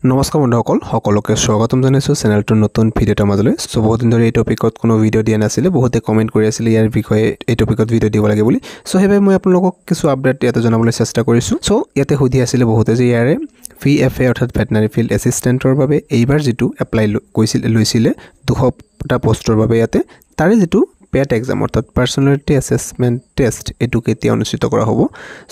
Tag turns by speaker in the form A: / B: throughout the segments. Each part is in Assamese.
A: নমস্কাৰ বন্ধুসকল সকলোকে স্বাগতম জনাইছো চেনেলটোৰ নতুন ভিডিঅ'ৰ মাজলৈ সো বহুত দিন ধৰি এই টপিকত কোনো ভিডিঅ' দিয়া নাছিল বহুতে কমেন্ট কৰি আছিল ইয়াৰ বিষয়ে এই টপিকত ভিডিঅ' দিব লাগে বুলি সো হেবে মই আপোনালোকক কিছু আপডেট ইয়াতে জনাবলৈ চেষ্টা কৰিছো সো ইয়াতে সুধি আছিল বহুতে যে ইয়াৰে VFA অৰ্থাৎ ভেটেনাৰি ফিল্ড এসিস্টেন্টৰ বাবে এইবাৰ যেটো এপ্লাই লৈছিলে 200টা পোষ্টৰ বাবে ইয়াতে তাৰে যেটো পেট এক্সাম অৰ্থাৎ পাৰ্সোনালিটি অ্যাসেসমেন্ট টেষ্ট এটু কেতিয়া অনুষ্ঠিত কৰা হ'ব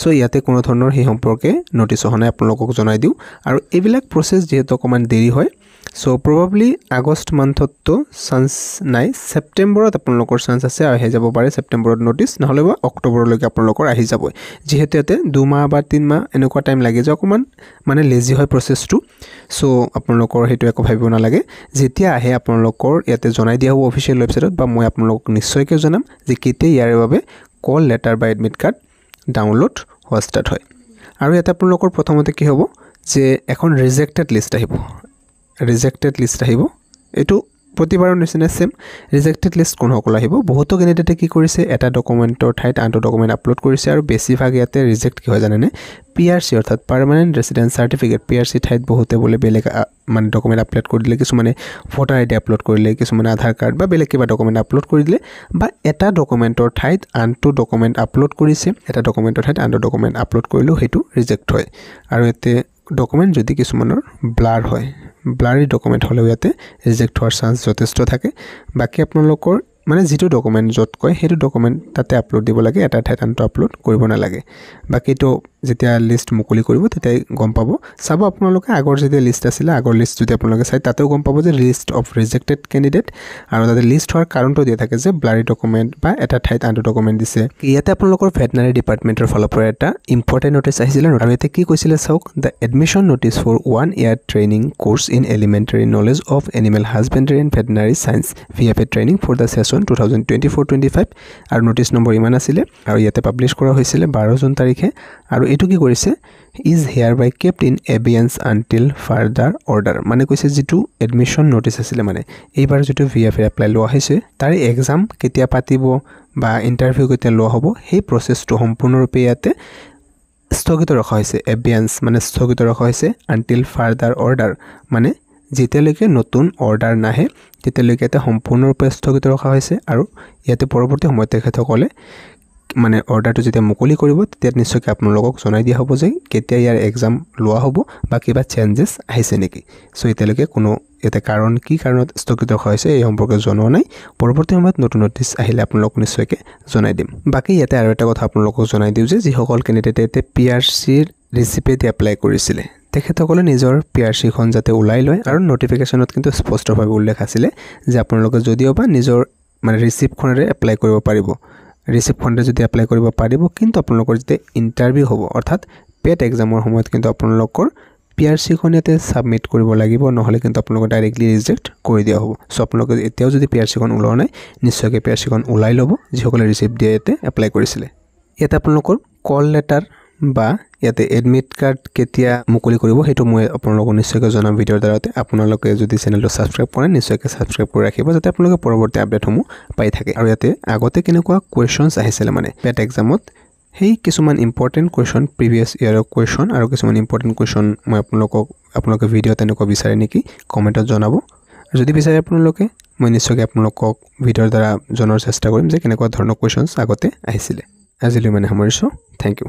A: সো ইয়াতে কোনো ধৰণৰ হি সম্পৰ্কে নোটিছ হনে আপোনালোকক জনাই দিও আৰু এইবিলাক প্ৰসেস যেহেতু অকমান দেৰি হয় সো প্ৰবাবলি আগষ্ট মান্থত তো চান্স নাই সেপ্টেম্বৰত আপোনালোকৰ চান্স আছে আহি যাব পাৰে সেপ্টেম্বৰত নোটিছ নহলে বা অক্টোবৰলৈকে আপোনালোকৰ আহি যাব যেহেতু ইয়াতে 2 মাহ বা 3 মাহ এনেকুৱা টাইম লাগে যে অকমান মানে লেজি হয় প্ৰসেসটো সো আপোনালোকৰ হেতু একো ভাবিব না লাগে যেতিয়া আহে আপোনালোকৰ ইয়াতে জনাই দিয়া হ'ব অফিচিয়েল ওয়েবসাইটত বা মই আপোনালোকক নিশ্চয়কৈ জনাম যে কেতিয়া ইয়াৰ বাবে কল লেটাৰ বা এডমিট কাৰ্ড ডাউনলোড হোৱা ষ্টাৰ্ট হয় আৰু ইয়াতে আপোনালোকৰ প্ৰথমতে কি হ'ব যে এখন ৰিজেক্টেড লিষ্ট আহিব এটো প্ৰতিবাৰৰ নিচিনা সেম ৰিজেক্টেড লিষ্ট কোন সকল আহিব বহুত কেণ্ডিডেটে কি কৰিছে এটা ডকুমেন্টৰ ঠাইত আনটো ডকুমেন্ট আপলোড কৰিছে আৰু বেছিভাগ ইয়াতে ৰিজেক্ট কি হয় জানেনে PRC অৰ্থাৎ পাৰ্মানেন্ট ৰেসিডেন্স সাৰ্টিফিকেট PRC ঠাইত বহুতে বলে বেলেগ মানে ডকুমেন্ট আপলোড কৰি দিলে কিছু মানে ভোটাৰ আইডি আপলোড কৰিলে কিছু মানে আধাৰ কাৰ্ড বা বেলেগ কিবা ডকুমেন্ট আপলোড কৰি দিলে বা এটা ডকুমেন্টৰ ঠাইত আনটো ডকুমেন্ট আপলোড কৰিছে এটা ডকুমেন্টৰ ঠাইত আনটো ডকুমেন্ট আপলোড কৰিলো হেতু ৰিজেক্ট হয় আৰু এতে ডকুমেন্ট যদি কিছুমানৰ ব্লাৰ হয় ব্লাৰি ডকুমেন্ট হলে ইয়াতে ৰিজেক্ট হোৱাৰ চান্স যথেষ্ট থাকে বাকি আপোনালোকৰ মানে যেটো ডকুমেন্ট যত কয় হেতু ডকুমেন্ট তাতে আপলোড দিব লাগে এটা ঠাইত আনটো আপলোড কৰিব না লাগে বাকি তো যেতিয়া লিষ্ট মুকলি কৰিব তেতিয়া গম পাব চাব আপোনালোকে আগৰ যেতিয়া লিষ্ট আছিল আগৰ লিষ্ট যদি আপোনালোকে চাই তাতেও গম পাব যে লিষ্ট অফ ৰিজেক্টেড ক্যান্ডিডেট আৰু তাতে লিষ্ট হোৱাৰ কাৰণটো দিয়া থাকে যে ব্লাৰি ডকুমেন্ট বা এটা ঠাইত আনটো ডকুমেন্ট দিছে ইয়াতে আপোনালোকৰ ভেটেনাৰি ডিপাৰ্টমেন্টৰ ফালৰ পৰা এটা ইম্পৰ্টেন্ট নোটিছ আহিছিল আৰু ইয়াতে কি কৈছিল চাওক দা এডমিশন নোটিছ ফৰ 1 ইয়াৰ training course in elementary knowledge of animal husbandry and veterinary science VFA training for the session 2024-25 আৰু নোটিছ নম্বৰ ইমান আছিল আৰু ইয়াতে পাবলিশ কৰা হৈছিল 12 জুন তাৰিখে আৰু এটো কি কৰিছে is hereby kept in abeyance until further order মানে কৈছে যেটো এডমিশন নোটিছ আছিল মানে এইবাৰ যেটো VFA এপ্লাই লোৱা হৈছে তাৰ এক্সাম কেতিয়া পাতিব বা ইন্টাৰভিউ কেতিয়া লোৱা হ'ব সেই প্ৰসেসটো সম্পূৰ্ণৰূপে ইয়াতে স্থগিত ৰখা হৈছে abeyance মানে স্থগিত ৰখা হৈছে until further order মানে যেতিয়ালৈকে নতুন অৰ্ডাৰ নাহে তেতিয়ালৈকে এটা সম্পূৰ্ণৰূপে স্থগিত ৰখা হৈছে আৰু ইয়াতে পৰৱৰ্তী সময়ত তেখেতসকলে মানে অৰ্ডাৰটো যেতিয়া মুকলি কৰিব তেতিয়া নিশ্চয়কৈ আপোনালোকক জনাই দিয়া হ'ব যে কেতিয়া ইয়াৰ এক্সাম লোৱা হ'ব বা কিবা চেঞ্জেস আহিছে নেকি সো এতিয়ালৈকে কোনো এটা কাৰণ কি কাৰণত স্থগিত ৰখা হৈছে এই সম্পৰ্কে জনোৱা নাই পৰৱৰ্তী সময়ত নতুন নোটিছ আহিলে আপোনালোকক নিশ্চয়কৈ জনাই দিম বাকি ইয়াতে আৰু এটা কথা আপোনালোকক জনাই দিও যে যিসকল ক্যান্ডিডেটে PRC ৰিচিপিট এপ্লাই কৰিছিল তেখেতসকলে নিজৰ PRC খন যাতে উলাই লয় আৰু নোটিফিকেশনত কিন্তু স্পষ্টভাৱে উল্লেখ আছিল যে আপোনালোকে যদিও বা নিজৰ মানে ৰিচিপ খনৰে এপ্লাই কৰিব পাৰিব ৰিচিপ খনৰে যদি এপ্লাই কৰিব পাৰিব কিন্তু আপোনালোকৰ যেতিয়া ইন্টাৰভিউ হ'ব অৰ্থাৎ পেট এক্সামৰ সময়ত কিন্তু আপোনালোকৰ PRC খনতে সাবমিট কৰিব লাগিব নহলে কিন্তু আপোনালোকক ডাইৰেক্টলি ৰিজেক্ট কৰি দিয়া হ'ব সো আপোনালোকে এতিয়াও যদি PRC খন উলোৱা নাই নিশ্চয়কৈ PRC খন উলাই ল'ব যিসকলে ৰিচিপ দিয়েতে এপ্লাই কৰিছিল ইয়াতে আপোনালোকৰ কল লেটাৰ বা ইয়াতে এডমিট কাৰ্ড কেতিয়া মুকলি কৰিব হেতু মই আপোনালোকক নিশ্চয়কৈ জনাম ভিডিঅ'ৰ দ্বাৰাতে আপোনালোকে যদি চেনেলটো সাবস্ক্ৰাইব কৰে নিশ্চয়কৈ সাবস্ক্ৰাইব কৰি ৰাখিব যাতে আপোনালোকে পৰৱৰ্তী আপডেটসমূহ পাই থাকে আৰু ইয়াতে আগতে কেনেকুৱা কোৱেশ্চনছ আহিছিল মানে পেট এক্সামত হেই কিছুমান ইম্পৰ্টেন্ট কোৱেশ্চন প্ৰিভিয়াস ইয়াৰৰ কোৱেশ্চন আৰু কিছুমান ইম্পৰ্টেন্ট কোৱেশ্চন মই আপোনালোকে ভিডিঅ' তেনেকুৱা বিচাৰে নেকি কমেন্টত জনাব যদি বিচাৰে আপোনালোকে মই নিশ্চয়কৈ আপোনালোকক ভিডিঅ'ৰ দ্বাৰা জনাৰ চেষ্টা কৰিম যে কেনেকুৱা ধৰণৰ কোৱেশ্চনছ আগতে আহিছিল আজিলৈ মানে সামৰিছো থ্যাংক ইউ